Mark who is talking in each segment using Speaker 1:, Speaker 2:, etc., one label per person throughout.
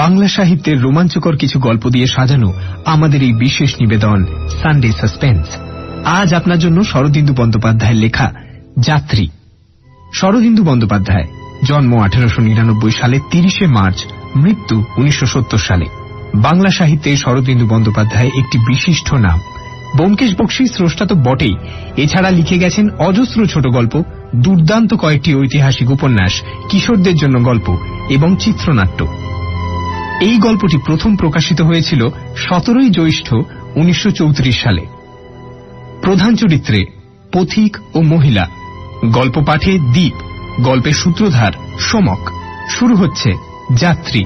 Speaker 1: বাংলা সাহিত্যের রোমাঞ্চকর কিছু গল্প দিয়ে সাজানো আমাদের এই বিশেষ নিবেদন সানডে সাসপেন্স। আজ আপনার জন্য শরদিন্দু বন্দ্যোপাধ্যায়ের লেখা যাত্রী। শরদিন্দু বন্দ্যোপাধ্যায়, জন্ম 1899 সালে 30 মার্চ, মৃত্যু 1970 সালে। বাংলা সাহিত্যে শরদিন্দু বন্দ্যোপাধ্যায় একটি বিশিষ্ট নাম। ব্যোমকেশ বক্সী স্রষ্টা তো বটেই, এছাড়া লিখে গেছেন অজস্র ছোট গল্প, দুর্দান্ত কয়েকটি ঐতিহাসিক উপন্যাস, কিশোরদের জন্য গল্প এবং চিত্রনাট্য। এই গল্পটি প্রথম প্রকাশিত হয়েছিল 17 জ্যৈষ্ঠ 1934 সালে। প্রধান চরিত্রে পথিক ও মহিলা, গল্প পাঠে দীপ, গল্পের সূত্রধার সমক। শুরু হচ্ছে যাত্রী।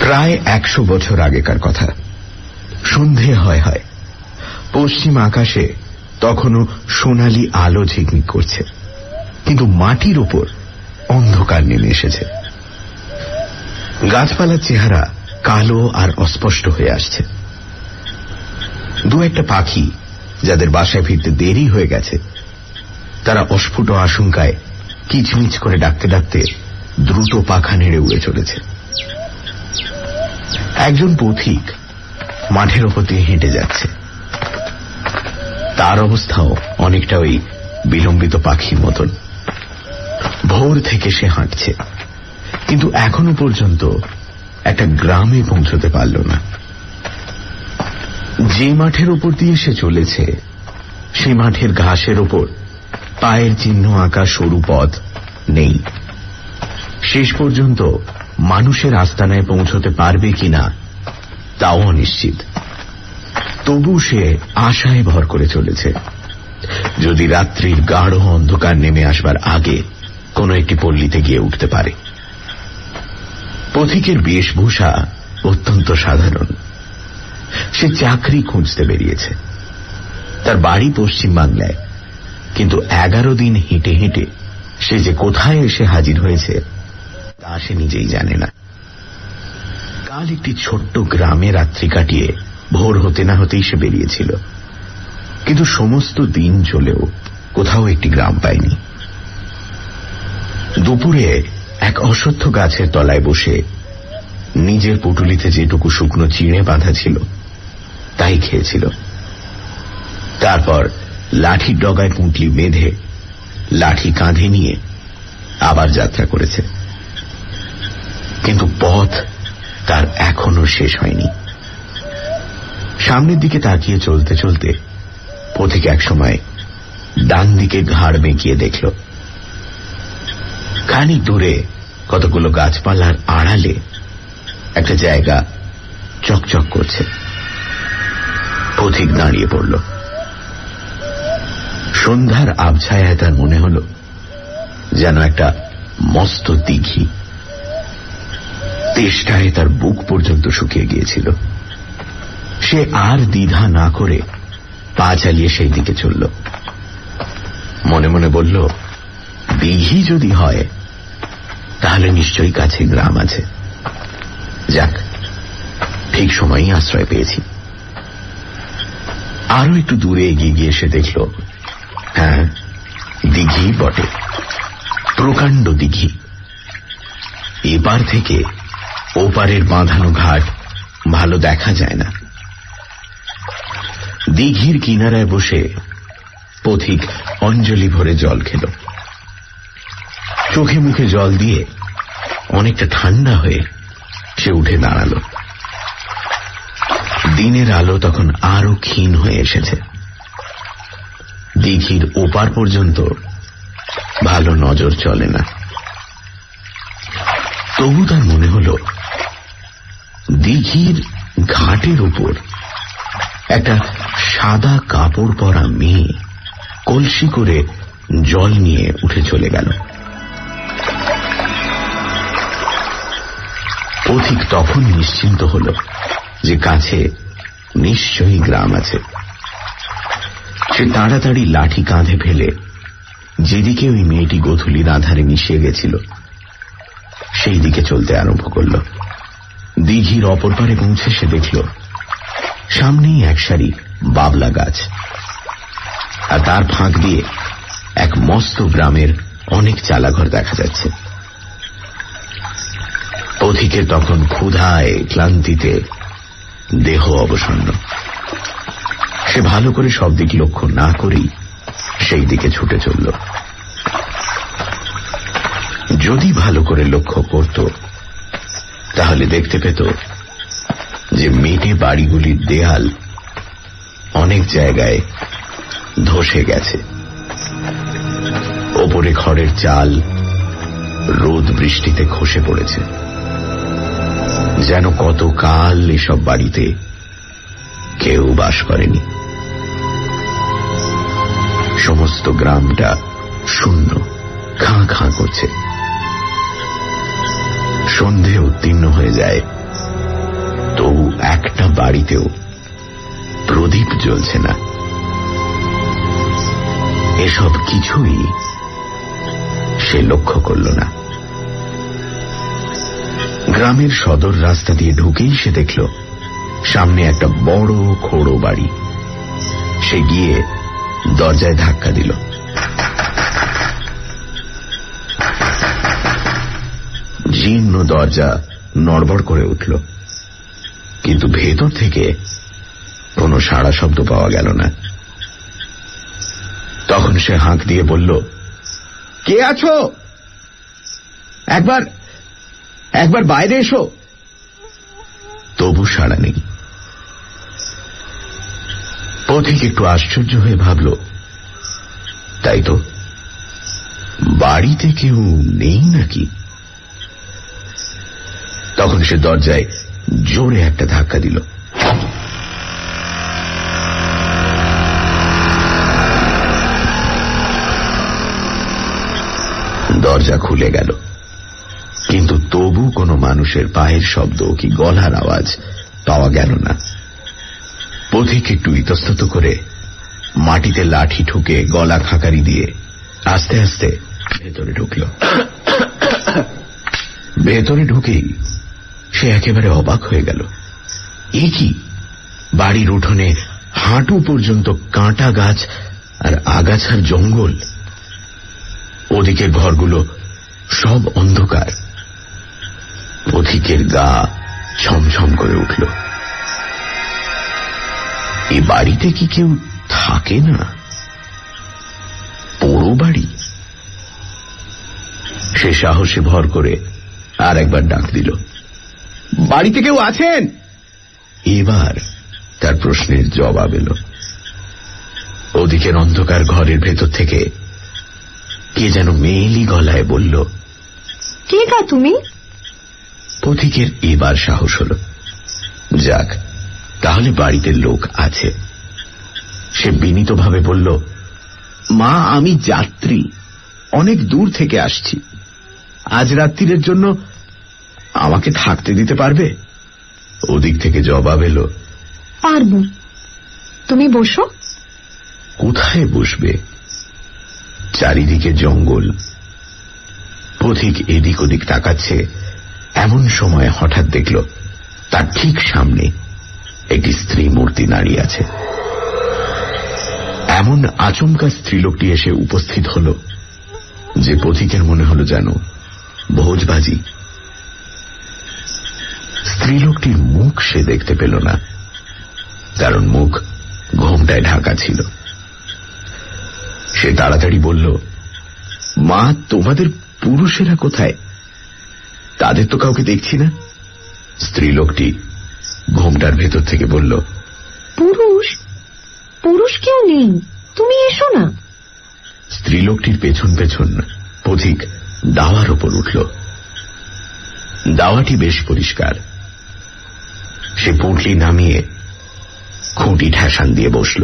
Speaker 2: প্রায় 100 বছর আগেকার কথা। সন্ধে হয় হয়, পশ্চিম আকাশে তখনও সোনালি আলো ঝিকমিক করছে, কিন্তু মাটির ওপর অন্ধকার নেমে এসেছে। গাছপালার চেহারা কালো আর অস্পষ্ট হয়ে আসছে। দু একটা পাখি, যাদের বাসায় ফিরতে দেরি হয়ে গেছে, তারা অস্ফুট আশঙ্কায় কিচমিচ করে ডাকতে ডাকতে দ্রুত পাখা নেড়ে উড়ে চলেছে। একজন পথিক মাঠের ওপর দিয়ে হেঁটে যাচ্ছে। তার অবস্থাও অনেকটা ওই বিলম্বিত পাখির মতন। ভোর থেকে সে হাঁটছে, কিন্তু এখনো পর্যন্ত একটা গ্রামে পৌঁছতে পারল না। যে মাঠের ওপর দিয়ে সে চলেছে, সেই মাঠের ঘাসের ওপর পায়ের চিহ্ন আঁকা সরু পথ নেই। শেষ পর্যন্ত মানুষের আস্তানায় পৌঁছতে পারবে কিনা তাও অনিশ্চিত। তবু সে আশায় ভর করে চলেছে, যদি রাত্রির গাঢ় অন্ধকার নেমে আসবার আগে কোনো একটি পল্লীতে গিয়ে উঠতে পারে। পথিকের বেশভূষা অত্যন্ত সাধারণ। সে চাকরি খুঁজতে বেরিয়েছে। তার বাড়ি পশ্চিম বাংলায়, কিন্তু 11 দিন হেঁটে হেঁটে সে যে কোথায় এসে হাজির হয়েছে তা সে নিজেই জানে না। কাল একটি ছোট্ট গ্রামে রাত্রি কাটিয়ে ভোর হতে না হতেই সে বেরিয়েছিল, কিন্তু সমস্ত দিন চলেও কোথাও একটি গ্রাম পায়নি। দুপুরে এক অশ্বত্থ গাছের তলায় বসে নিজের পুটুলিতে যেটুকু শুকনো চিড়ে বাঁধা ছিল তাই খেয়েছিল। তারপর লাঠির ডগায় পুঁটলি বেঁধে লাঠি কাঁধে নিয়ে আবার যাত্রা করেছে। কিন্তু পথ তার এখনো শেষ হয়নি। সামনের দিকে তাকিয়ে চলতে চলতে পথিক একসময় ডান দিকে ঘাড় বেঁকিয়ে দেখল, খানিক দূরে কতগুলো গাছপালার আড়ালে একটা জায়গা চকচক করছে। পথিক দাঁড়িয়ে পড়ল। সন্ধ্যার আবছায়ায় তার মনে হল যেন একটা মস্ত দিঘি। তেষ্টায় তার বুক পর্যন্ত শুকিয়ে গিয়েছিল। সে আর দ্বিধা না করে পা চালিয়ে সেই দিকে চলল। মনে মনে বলল, দিঘি যদি হয় তাহলে নিশ্চয়ই কাছে গ্রাম আছে। যাক, ঠিক সময়ই আশ্রয় পেয়েছি। আরো একটু দূরে এগিয়ে গিয়ে সে দেখল, হ্যাঁ, দিঘি বটে, প্রকাণ্ড দিঘি। এপার থেকে ওপারের বাঁধানো ঘাট ভালো দেখা যায় না। দিঘির কিনারায় বসে পথিক অঞ্জলি ভরে জল খেল। চোখে মুখে জল দিয়ে অনেকটা ঠান্ডা হয়ে সে উঠে দাঁড়াল। দিনের আলো তখন আরো ক্ষীণ হয়ে এসেছে। দিঘির ওপার পর্যন্ত ভালো নজর চলে না। তবু তার মনে হল দিঘির ঘাটের উপর একটা সাদা কাপড় পরা মেয়ে কলসি করে জল নিয়ে উঠে চলে গেল। পথিক তখন নিশ্চিন্ত হল যে কাছে নিশ্চয়ই গ্রাম আছে। সে তাড়াতাড়ি লাঠি কাঁধে ফেলে যেদিকে ওই মেয়েটি গোধূলির আধারে মিশিয়ে গেছিল সেই দিকে চলতে আরম্ভ করল। দিঘির অপর পারে পৌঁছে সে দেখল সামনেই এক সারি বাবলা গাছ, আর তার ফাঁক দিয়ে এক মস্ত গ্রামের অনেক চালাঘর দেখা যাচ্ছে। পথিকের তখন ক্ষুধায় ক্লান্তিতে দেহ অবসন্ন। সে ভালো করে সব দিক লক্ষ্য না করেই সেই দিকে ছুটে চলল। যদি ভালো করে লক্ষ্য করত তাহলে দেখতে পেত যে মেটে বাড়িগুলির দেয়াল অনেক জায়গায় ধসে গেছে। ওপরে খড়ের চাল রোদ বৃষ্টিতে খসে পড়েছে, যেন কতকাল এসব বাড়িতে কেউ বাস করেনি। সমস্ত গ্রামটা শূন্য, খাঁ খাঁ করছে। সন্ধে উত্তীর্ণ হয়ে যায়, তবু একটা বাড়িতেও প্রদীপ জ্বলছে না। এসব কিছুই সে লক্ষ্য করল না। গ্রামের সদর রাস্তা দিয়ে ঢুকেই সে দেখল সামনে একটা বড় খোড়ো বাড়ি। সে গিয়ে দরজায় ধাক্কা দিল। জীর্ণ দরজা নড়বড় করে উঠল, কিন্তু ভেতর থেকে কোনো সাড়া শব্দ পাওয়া গেল না। তখন সে হাঁক দিয়ে বলল, কে আছো? একবার বাইরে এসো। তবু সাড়া নেই। পথিক একটু আশ্চর্য হয়ে ভাবল, তাই তো, বাড়িতে কেউ নেই নাকি? তখন সে দরজায় জোরে একটা ধাক্কা দিল। দরজা খুলে গেল, কিন্তু তবু কোনো মানুষের পায়ের শব্দ কি গলার আওয়াজ পাওয়া গেল না। পথিক একটু ইতস্তত করে মাটিতে লাঠি ঠুকে গলা খাকারি দিয়ে আস্তে আস্তে ভেতরে ঢুকল। ভেতরে ঢুকেই সে একেবারে অবাক হয়ে গেল। এ কি, বাড়ির উঠোনে হাঁটু পর্যন্ত কাঁটা গাছ আর আগাছার জঙ্গল। ওদিকের ঘরগুলো সব অন্ধকার। পথিকের গা ছমছম করে উঠল। এ বাড়িতে কি কেউ থাকে না? পোড়ো বাড়ি। সে সাহসে ভর করে আর একবার ডাক দিল, বাড়িতে কেউ আছেন? এবার তার প্রশ্নের জবাব এলো। ওদিকের অন্ধকার ঘরের ভেতর থেকে কে যেন মেয়েলি গলায় বলল,
Speaker 3: কে গা তুমি?
Speaker 2: পথিকের এবার সাহস হল, যাক, তাহলে বাড়িতে লোক আছে। সে বিনীতভাবে বলল, মা, আমি যাত্রী, অনেক দূর থেকে আসছি। আজ রাত্রির জন্য আমাকে থাকতে দিতে পারবে? ওদিক থেকে জবাব এলো,
Speaker 3: পারব। তুমি বসো।
Speaker 2: কোথায় বসবে? চারিদিকে জঙ্গল। পথিক এদিক ওদিক তাকাচ্ছে। এমন সময় হঠাৎ দেখল তার ঠিক সামনে একটি স্ত্রী মূর্তি দাঁড়িয়ে আছে। এমন আচমকা স্ত্রীলোকটি এসে উপস্থিত হল যে পথিকের মনে হল যেন ভোজবাজি। স্ত্রীলোকটির মুখ সে দেখতে পেল না, কারণ মুখ ঘোমটায় ঢাকা ছিল। সে তাড়াতাড়ি বলল, মা, তোমাদের পুরুষেরা কোথায়? তাদের তো কাউকে দেখছি না। স্ত্রীলোকটি ঘোমটার ভেতর থেকে বলল,
Speaker 3: পুরুষ কেউ নেই, তুমি এসো না।
Speaker 2: স্ত্রীলোকটির পেছন পেছন পথিক দাওয়ার ওপর উঠল। দাওয়াটি বেশ পরিষ্কার। সে পুঁটলি নামিয়ে খুঁটি ঠেসান দিয়ে বসল।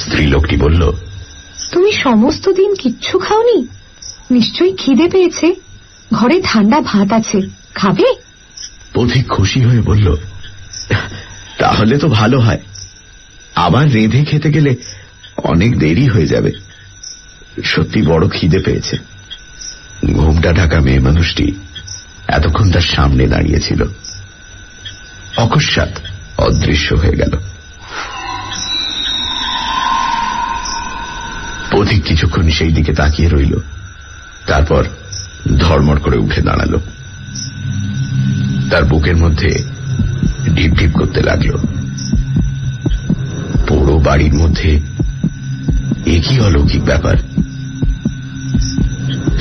Speaker 2: স্ত্রীলোকটি বলল,
Speaker 3: তুমি সমস্ত দিন কিচ্ছু খাওনি? নিশ্চয়ই খিদে পেয়েছে। ঘরে ঠান্ডা ভাত আছে, খাবে?
Speaker 2: পথিক খুশি হয়ে বলল, তাহলে তো ভালো হয়। আবার রেঁধে খেতে গেলে অনেক দেরি হয়ে যাবে। সত্যি বড় খিদে পেয়েছে। ঘোমটা ঢাকা মেয়ে মানুষটি এতক্ষণ তার সামনে দাঁড়িয়েছিল, অকস্মাৎ অদৃশ্য হয়ে গেল। পথিক কিছুক্ষণ সেই দিকে তাকিয়ে রইল, তারপর ধড়মড় করে উঠে দাঁড়াল। তার বুকের মধ্যে ঢিপ ঢিপ করতে লাগল। পুরো বাড়ির মধ্যে একই অলৌকিক ব্যাপার।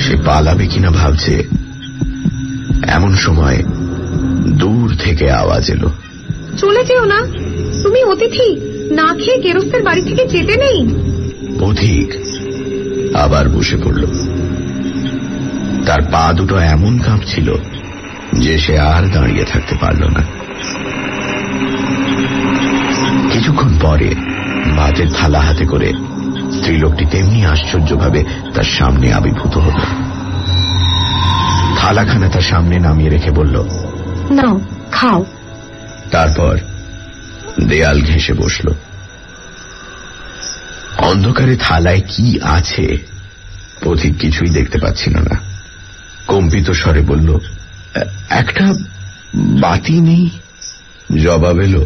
Speaker 2: সে পালাবে কিনা ভাবছে, এমন সময় দূর থেকে আওয়াজ এলো,
Speaker 3: চলে যেও না, তুমি অতিথি, না খেয়ে গেরস্তের বাড়ি থেকে যেতে নেই।
Speaker 2: পথিক আবার বসে পড়ল। তার পা দুটো এমন কাঁপছিল যে সে আর দাঁড়িয়ে থাকতে পারল না। কিছুক্ষণ পরে ভাতের থালা হাতে করে স্ত্রীলোকটি তেমনি আশ্চর্যভাবে তার সামনে আবির্ভূত হল। থালাখানা তার সামনে নামিয়ে রেখে বলল,
Speaker 3: নাও খাও।
Speaker 2: তারপর দেয়াল ঘেঁষে বসল। অন্ধকারে থালায় কি আছে পথিক কিছুই দেখতে পাচ্ছিল না। কম্পিত স্বরে বলল, একটা বাতি নেই। জবাব এলো,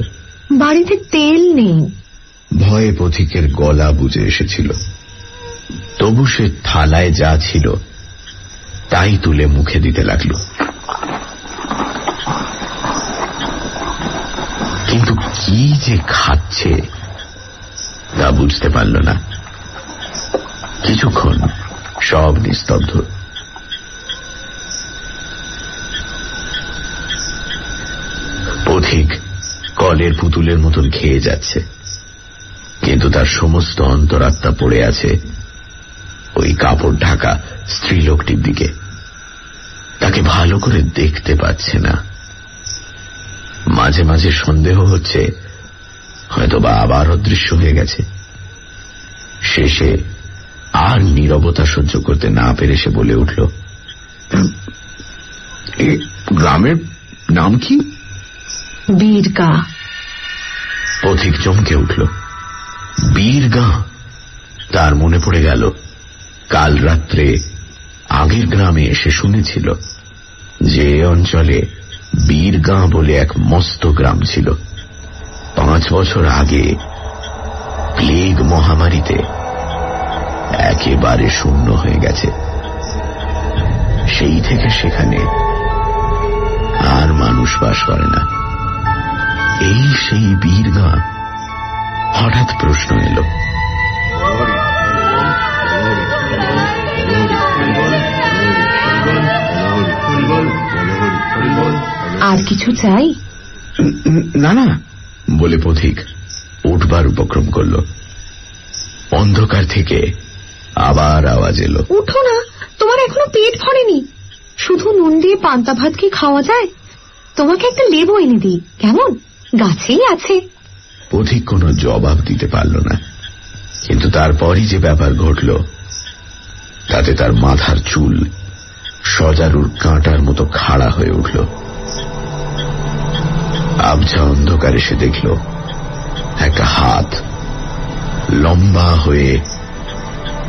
Speaker 3: বাড়িতে তেল নেই।
Speaker 2: ভয়ে পথিকের গলা বুজে এসেছিল, তবু সে থালায় যা ছিল তাই তুলে মুখে দিতে লাগল। কিন্তু কি যে খাচ্ছে তা বুঝতে পারল না। কিছুক্ষণ সব নিস্তব্ধ। পথিক কলের পুতুলের মতন খেয়ে যাচ্ছে, কিন্তু তার সমস্ত অন্তরাত্মা পড়ে আছে ওই কাপড় ঢাকা স্ত্রীলোকটির দিকে। তাকে ভালো করে দেখতে পাচ্ছে না। মাঝে মাঝে সন্দেহ হচ্ছে হয়তোবা আবার অদৃশ্য হয়ে গেছে। শেষে আর নীরবতা সহ্য করতে না পেরে সে বলে উঠল, গ্রামের নাম কি?
Speaker 3: বীরগা।
Speaker 2: পথিক চমকে উঠল। বীরগা? তার মনে পড়ে গেল কাল রাত্রে আগের গ্রামে এসে শুনেছিল যে অঞ্চলে বীরগা বলে এক মস্ত গ্রাম ছিল। 5 বছর আগে প্লেগ মহামারীতে একেবারে শূন্য হয়ে গেছে। সেই থেকে সেখানে আর মানুষ বাস করে না। এই সেই বীরগা? হঠাৎ প্রশ্ন এলো।
Speaker 3: আর কিছু চাই?
Speaker 2: না না বলে পথিক উঠবার উপক্রম করল। অন্ধকার থেকে আবার আওয়াজ এলো,
Speaker 3: উঠো না, তোমার এখনো পেট ভরেনি। শুধু নুন দিয়ে পান্তা ভাত কি খাওয়া যায়? তোমাকে একটা লেবু এনে দিই, কেমন? গাছেই আছে।
Speaker 2: পথিক কোনো জবাব দিতে পারল না। কিন্তু তারপরই যে ব্যাপার ঘটল তাতে তার মাথার চুল সজারুর কাঁটার মতো খাড়া হয়ে উঠল। আবছা অন্ধকারে সে দেখল একটা হাত লম্বা হয়ে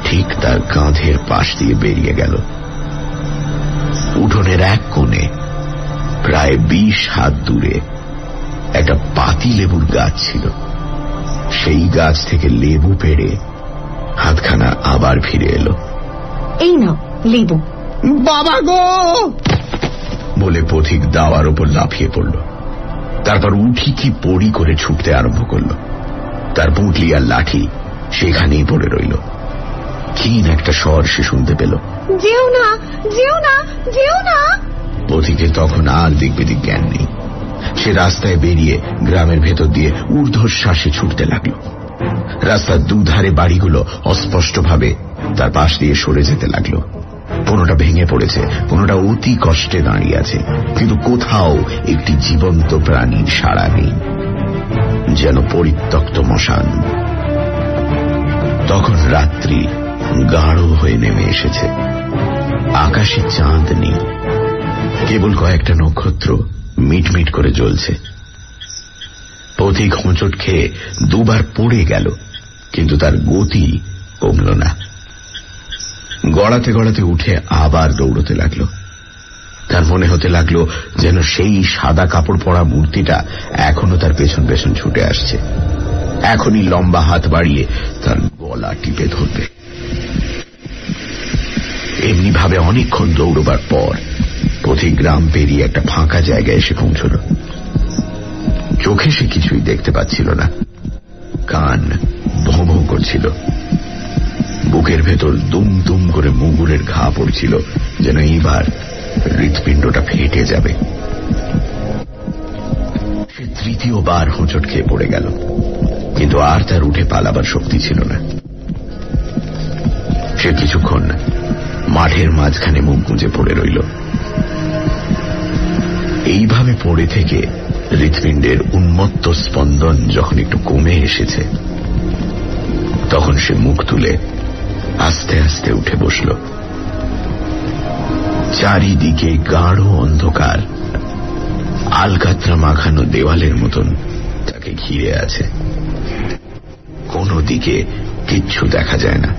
Speaker 2: ঠিক তার কাঁধের পাশ দিয়ে বেরিয়ে গেল। উঠোনের এক কোণে প্রায় 20 হাত দূরে একটা পাতি লেবুর গাছ ছিল। সেই গাছ থেকে লেবু পেড়ে হাতখানা আবার ফিরে এলো।
Speaker 3: এই নাও লেবু।
Speaker 2: বাবা গো বলে পথিক দাওয়ার ওপর লাফিয়ে পড়ল। তারপর উঠি কি পড়ি করে ছুটতে আরম্ভ করল। তার পুঁটলি আর লাঠি সেখানেই পড়ে রইল। ক্ষীণ একটা স্বর সে শুনতে পেল,
Speaker 3: যেও না, যেও না, যেও না।
Speaker 2: পথিকের তখন আর দিক বেদিক জ্ঞান নেই। সে রাস্তায় বেরিয়ে গ্রামের ভেতর দিয়ে ঊর্ধ্বশ্বাসে ছুটতে লাগল। রাস্তার দুধারে বাড়িগুলো অস্পষ্টভাবে তার পাশ দিয়ে সরে যেতে লাগলো। কোনোটা ভেঙে পড়েছে, কোনোটা অতি কষ্টে দাঁড়িয়ে আছে, কিন্তু কোথাও একটি জীবন্ত প্রাণীর সাড়া নেই, যেন পরিত্যক্ত মশান। তখন রাত্রি গাঢ় হয়ে নেমে এসেছে। আকাশে চাঁদ নেই, কেবল কয়েকটা নক্ষত্র মিটমিট করে জ্বলছে। পথিক হোঁচট খেয়ে 2 বার পড়ে গেল, কিন্তু তার গতি কমল না। গড়াতে গড়াতে উঠে আবার দৌড়তে লাগলো। তার মনে হতে লাগলো যেন সেই সাদা কাপড় পরা মূর্তিটা এখনো তার পেছন পেছন ছুটে আসছে, এখনই লম্বা হাত বাড়িয়ে তার গলা টিপে ধরবে। এমনি ভাবে অনেকক্ষণ দৌড়বার পর পথিক গ্রাম পেরিয়ে একটা ফাঁকা জায়গায় এসে পৌঁছল। চোখে সে কিছুই দেখতে পাচ্ছিল না, কান ভোঁ ভোঁ করছিল, বুকের ভেতর দুম দুম করে মুগুরের ঘা পড়ছিল, যেন এইবার হৃৎপিণ্ডটা ফেটে যাবে। সে তৃতীয়বার হোঁচট খেয়ে পড়ে গেল, কিন্তু আর তার উঠে পালাবার শক্তি ছিল না। সে কিছুক্ষণ মাঠের মাঝখানে মুখ গুঁজে পড়ে রইল। এইভাবে পড়ে থেকে হৃৎপিণ্ডের উন্মত্ত স্পন্দন যখন একটু কমে এসেছে, তখন সে মুখ তুলে আস্তে আস্তে উঠে বসল। চারিদিকে গাঢ় অন্ধকার, আলকাতরা মাখানো দেওয়ালের মতন তাকে ঘিরে আছে। কোনো দিকে কিচ্ছু দেখা যায় না।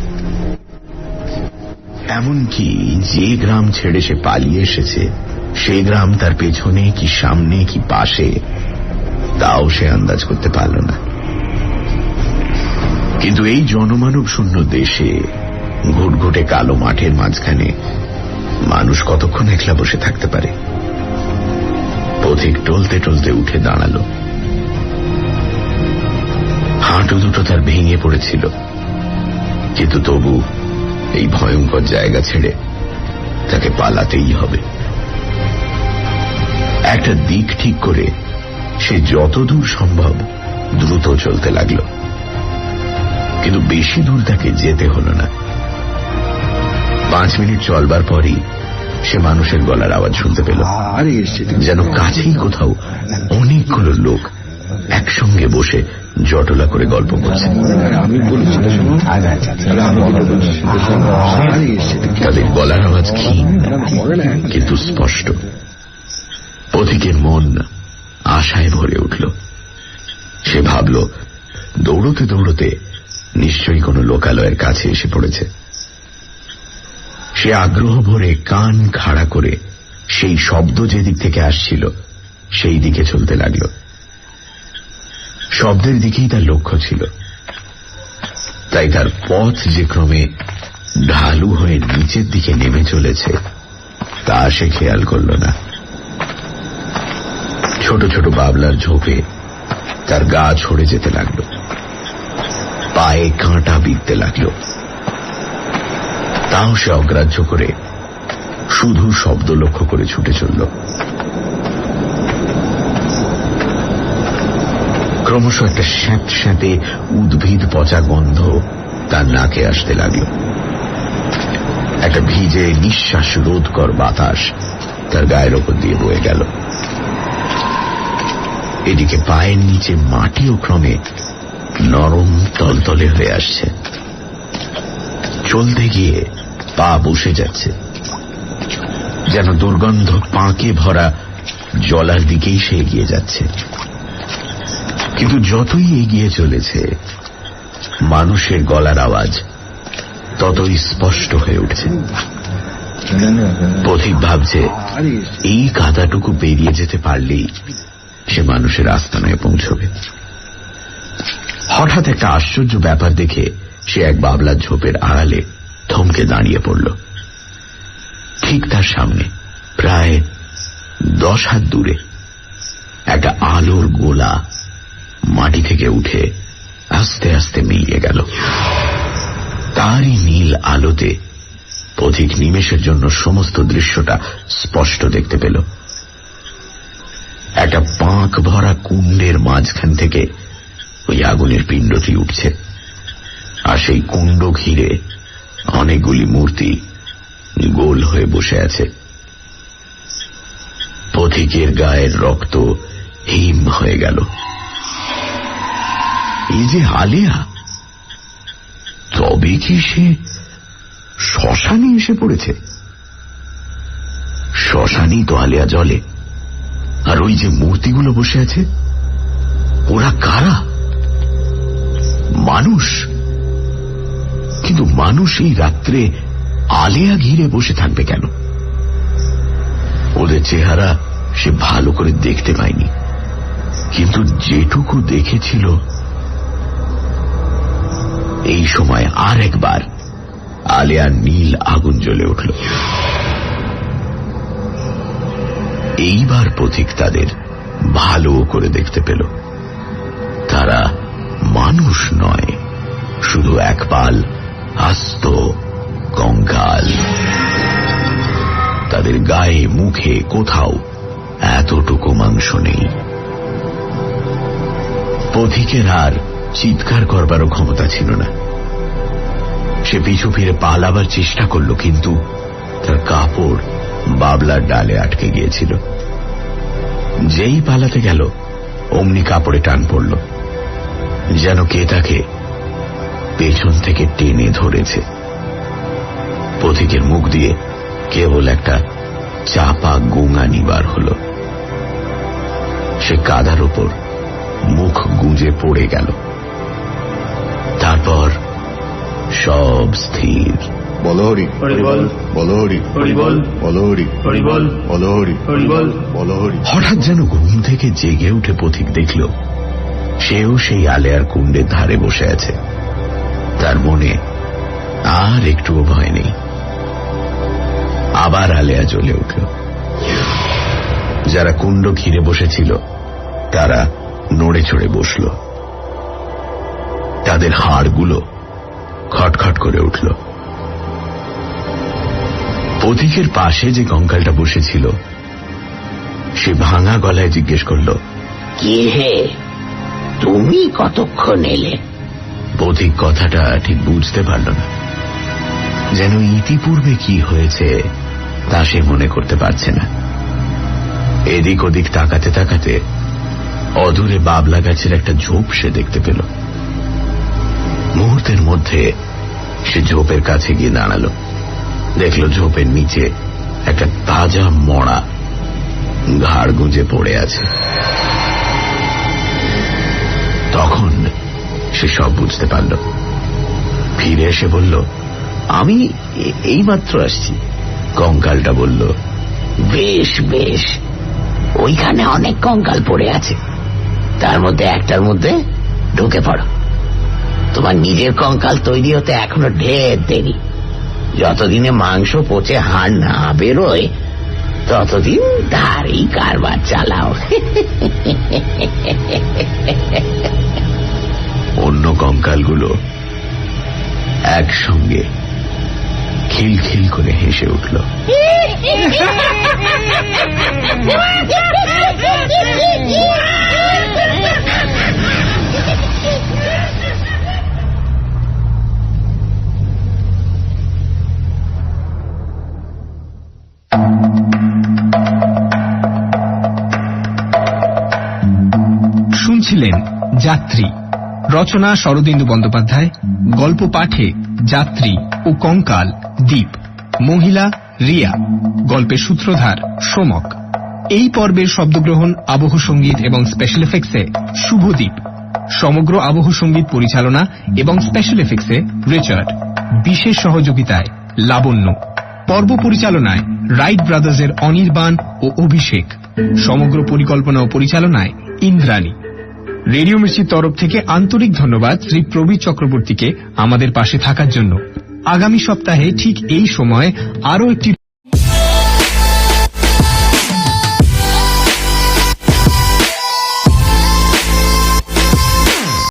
Speaker 2: এমনকি যে গ্রাম ছেড়ে সে পালিয়ে এসেছে, সেই গ্রাম তার পেছনে কি সামনে কি পাশে, তাও সে আন্দাজ করতে পারল না। কিন্তু এই জনমানব শূন্য দেশে, ঘুটঘুটে কালো মাঠের মাঝখানে মানুষ কতক্ষণ একলা বসে থাকতে পারে? পথিক টলতে টলতে উঠে দাঁড়াল। হাঁটু দুটো তার ভেঙে পড়েছিল, কিন্তু তবু এই ভয়ঙ্কর জায়গা ছেড়ে তাকে পালাতেই হবে। একটা দিক ঠিক করে সে যতদূর সম্ভব দ্রুত চলতে লাগল, কিন্তু বেশি দূর তাকে যেতে হল না। 5 মিনিট চলবার পরই সে মানুষের গলার আওয়াজ শুনতে পেল, যেন কাছেই কোথাও অনেকগুলো লোক একসঙ্গে বসে জটলা করে গল্প করছে। তাদের গলার আওয়াজ ক্ষীণ কিন্তু স্পষ্ট। পথিকের মন আশায় ভরে উঠল। সে ভাবল, দৌড়তে দৌড়তে নিশ্চয়ই কোনো লোকালয়ের কাছে এসে পড়েছে। সে আগ্রহ ভরে কান খাড়া করে সেই শব্দ যেদিক থেকে আসছিল সেই দিকে চলতে লাগল। শব্দের দিকেই তার লক্ষ্য ছিল, তাই তার পথ যে ক্রমে ঢালু হয়ে নিচের দিকে নেমে চলেছে তা সে খেয়াল করল না। ছোট ছোট বাবলার ঝোপে তার গা ছড়ে যেতে লাগলো, পায়ে কাঁটা বিঁধতে লাগলো। তাও সে অগ্রাহ্য করে শুধু শব্দ লক্ষ্য করে ছুটে চলল। ক্রমশ একটা স্যাঁতস্যাঁতে উদ্ভিদ পচা গন্ধ তার নাকে আসতে লাগল। একটা ভিজে নিঃশ্বাস রোধকর বাতাস তার গায়ের ওপর দিয়ে বয়ে গেল। এদিকে পায়ের নিচে মাটিও ক্রমে নরম তলতলে হয়ে আসছে। চলতে গিয়ে পা বসে যাচ্ছে, যেন দুর্গন্ধ পাঁকে ভরা জলার দিকেই সে এগিয়ে যাচ্ছে। কিন্তু যতই এগিয়ে চলেছে, মানুষের গলার আওয়াজ ততই স্পষ্ট হয়ে উঠছে। পথিক ভাবছে, এই কাদাটুকু পেরিয়ে যেতে পারলেই সে মানুষের আস্তানায় পৌঁছবে। হঠাৎ একটা আশ্চর্য ব্যাপার দেখে সে এক বাবলার ঝোপের আড়ালে থমকে দাঁড়িয়ে পড়ল। ঠিক তার সামনে, প্রায় 10 হাত দূরে, একটা আলোর গোলা মাটি থেকে উঠে আস্তে আস্তে মিলিয়ে গেল। তারই নীল আলোতে পথিক নিমেষের জন্য সমস্ত দৃশ্যটা স্পষ্ট দেখতে পেল। একটা পাঁক ভরা কুণ্ডের মাঝখান থেকে ওই আগুনের পিণ্ডটি উঠছে, আর সেই কুণ্ড ঘিরে অনেকগুলি মূর্তি গোল হয়ে বসে আছে। পথিকের গায়ের রক্ত হিম হয়ে গেল। এই যে আলেয়া, তবে কি সে শ্মশানে এসে পড়েছে? শ্মশানেই তো আলেয়া জ্বলে, আর ওই যে মূর্তিগুলো বসে আছে, ওরা কারা? মানুষ। কিন্তু মানুষ এই রাত্রে আলেয়া ঘিরে বসে থাকবে কেন? ওদের চেহারা সে ভালো করে দেখতে পায়নি, কিন্তু যেটুকু দেখেছিল। এই সময় আর একবার আলেয়ার নীল আগুন জ্বলে উঠল। এইবার পথিক তাদের ভালো করে দেখতে পেল। তারা মানুষ নয়, শুধু এক পাল আস্ত কঙ্কাল। তাদের গায়ে মুখে কোথাও এতটুকু মাংস নেই। পথিকের আর চিৎকার করবারও ক্ষমতা ছিল না। সে পিছু ফিরে পালাবার চেষ্টা করল, কিন্তু তার কাপড় বাবলার ডালে আটকে গিয়েছিল। যেই পালাতে গেল অমনি কাপড়ে টান পড়ল, যেন কে তাকে পেছন থেকে টেনে ধরেছে। পথিকের মুখ দিয়ে কেবল একটা চাপা গোঙানি বার হল। সে কাদার উপর মুখ গুঁজে পড়ে গেল। তারপর সব স্থির।
Speaker 4: বলহরি হরিবল, বলহরি হরিবল, বলহরি হরিবল, বলহরি হরিবল, বলহরি।
Speaker 2: হঠাৎ যেন ঘুম থেকে জেগে উঠে পথিক দেখল সেও সেই আলেয়ার কুণ্ডের ধারে বসে আছে। তার মনে আর একটুও ভয় নেই। আবার আলেয়া জ্বলে উঠল। যারা কুণ্ড ঘিরে বসেছিল তারা নড়ে চড়ে বসল। তাদের হাড়গুলো খটখট করে উঠল। পথিকের পাশে যে কঙ্কালটা বসেছিল সে ভাঙা গলায় জিজ্ঞেস করল,
Speaker 5: কে হে, তুমি কতক্ষণ এলে?
Speaker 2: পথিক কথাটা ঠিক বুঝতে পারল না। যেন ইতিপূর্বে কি হয়েছে তা সে মনে করতে পারছে না। এদিক ওদিক তাকাতে তাকাতে অদূরে বাবলা গাছের একটা ঝোপ সে দেখতে পেল। মুহূর্তের মধ্যে সে ঝোপের কাছে গিয়ে দাঁড়ালো। দেখল ঝোপের নিচে একটা তাজা মড়া ঘাড় গুঁজে পড়ে আছে। তখন সে সব বুঝতে পারল। ফিরে এসে বলল, আমি এইমাত্র আসছি। কঙ্কালটা বলল,
Speaker 5: বেশ বেশ, ওইখানে অনেক কঙ্কাল পড়ে আছে, তার মধ্যে একটার মধ্যে ঢুকে পড়ো। তোমার নিজের কঙ্কাল তৈরি হতে এখনো ঢের দেরি। যতদিনে মাংস পচে হাড় না বেরোয় ততদিন ধারেই কারবার চালাও।
Speaker 2: অন্য কঙ্কালগুলো একসঙ্গে খিলখিল করে হেসে উঠল।
Speaker 1: শুনছিলেন যাত্রী, রচনা শরদিন্দু বন্দ্যোপাধ্যায়, গল্প পাঠে যাত্রী ও কঙ্কাল দীপ, মহিলা রিয়া, গল্পের সূত্রধার সোমক। এই পর্বের শব্দগ্রহণ, আবহ সঙ্গীত এবং স্পেশাল এফেক্টসে শুভদীপ, সমগ্র আবহ সঙ্গীত পরিচালনা এবং স্পেশাল এফেক্টসে রিচার্ড, বিশেষ সহযোগিতায় লাবণ্য, পর্ব পরিচালনায় রাইট ব্রাদার্সের অনির্বাণ ও অভিষেক, সমগ্র পরিকল্পনা ও পরিচালনায় ইন্দ্রাণী। রেডিও মির্চির তরফ থেকে আন্তরিক ধন্যবাদ শ্রী প্রবীর চক্রবর্তীকে আমাদের পাশে থাকার জন্য। আগামী সপ্তাহে ঠিক এই সময় আরও একটি